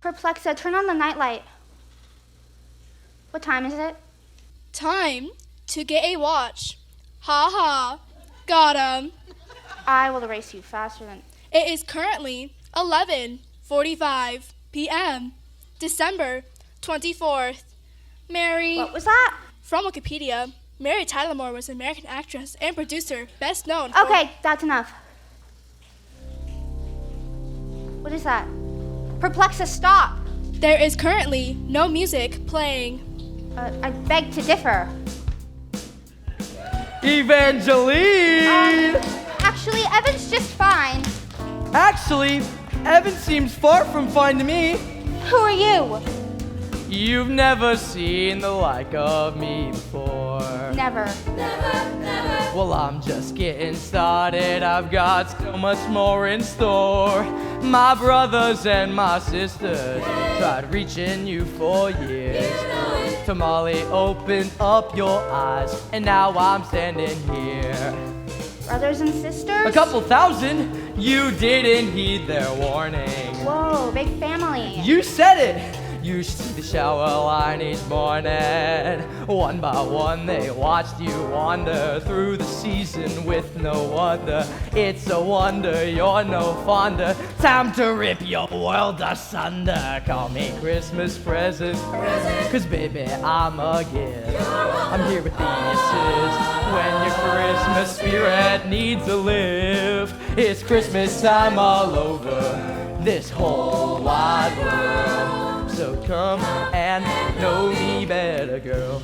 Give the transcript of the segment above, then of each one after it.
Perplexa, turn on the nightlight. What time is it? Time to get a watch. Ha ha. Got 'em. I will erase you faster than... It is currently 11:45 p.m. December 24th. Mary... What was that? From Wikipedia, Mary Tyler Gilmore was an American actress and producer best known for... Okay, that's enough. What is that? Perplexa, stop! There is currently no music playing. I beg to differ. Evangeline! Actually, Evan's just fine. Actually, Evan seems far from fine to me. Who are you? You've never seen the like of me before. Never. Well, I'm just getting started. I've got so much more in store. My brothers and my sisters tried reaching you for years. Tamale opened up your eyes, and now I'm standing here. Brothers and sisters? A couple thousand, you didn't heed their warning. Whoa, big family. You said it! You see the shower line each morning. One by one they watched you wander through the season with no wonder. It's a wonder you're no fonder. Time to rip your world asunder. Call me Christmas present. Cause baby, I'm a gift. I'm here with the issues. When your Christmas spirit needs a lift. It's Christmas time all over this whole wide world. So come and know me better, girl.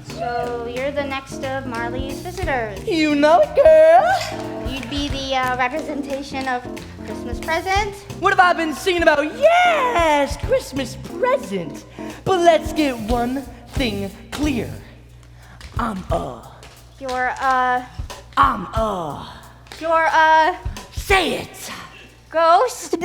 So you're the next of Marley's visitors. You know it, girl. You'd be the representation of Christmas present. What have I been singing about? Yes, Christmas present. But let's get one thing clear. You're Say it. ghost.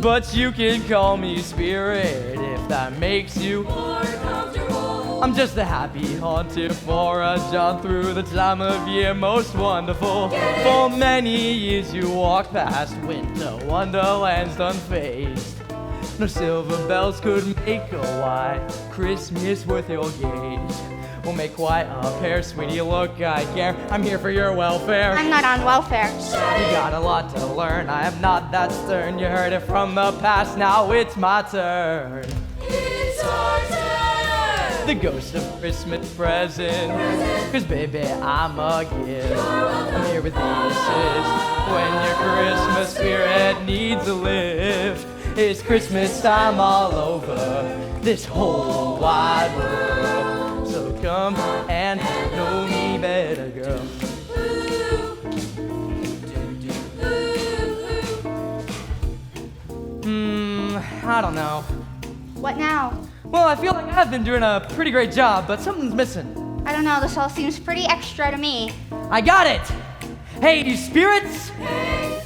But you can call me spirit if that makes you more comfortable. I'm just a happy haunted for a jaunt through the time of year most wonderful. For many years you walked past winter wonderlands unfazed. No silver bells could make a white Christmas worth your gaze. We'll make quite a pair, sweetie, look, I care. I'm here for your welfare. I'm not on welfare. You got a lot to learn, I am not that stern. You heard it from the past, now it's my turn. It's our turn! The ghost of Christmas present. Cause baby, I'm a gift. I'm here with pieces. When your Christmas spirit needs a lift. It's Christmas time all over this whole wide world. So come and know me better, girl. I don't know. What now? Well, I feel like I've been doing a pretty great job, but something's missing. I don't know, this all seems pretty extra to me. I got it! Hey, you spirits?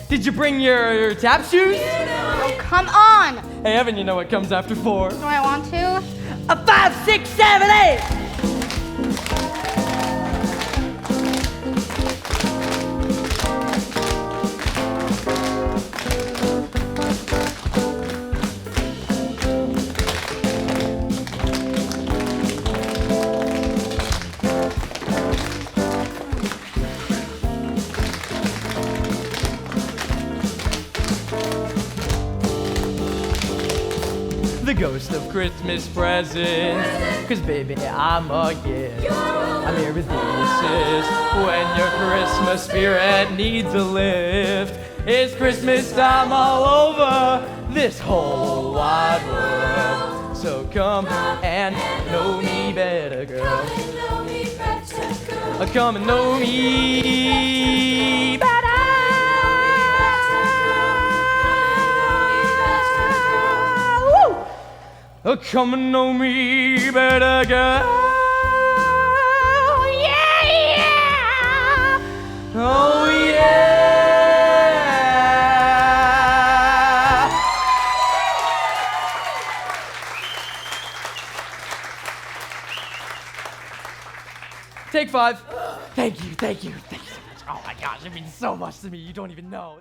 Did you bring your tap shoes? Oh, come on! Hey, Evan, you know what comes after 4. Do I want to? A 5, 6, 7, 8! The ghost of Christmas present. Cause baby, I'm a gift. I'm here with pieces. When your Christmas spirit needs a lift. It's Christmas time all over this whole wide world. So come and know me better, girl. Come and know me better. Oh, come and know me better, girl. Yeah, yeah! Oh, yeah. Take 5. Thank you. Oh my gosh, it means so much to me, you don't even know.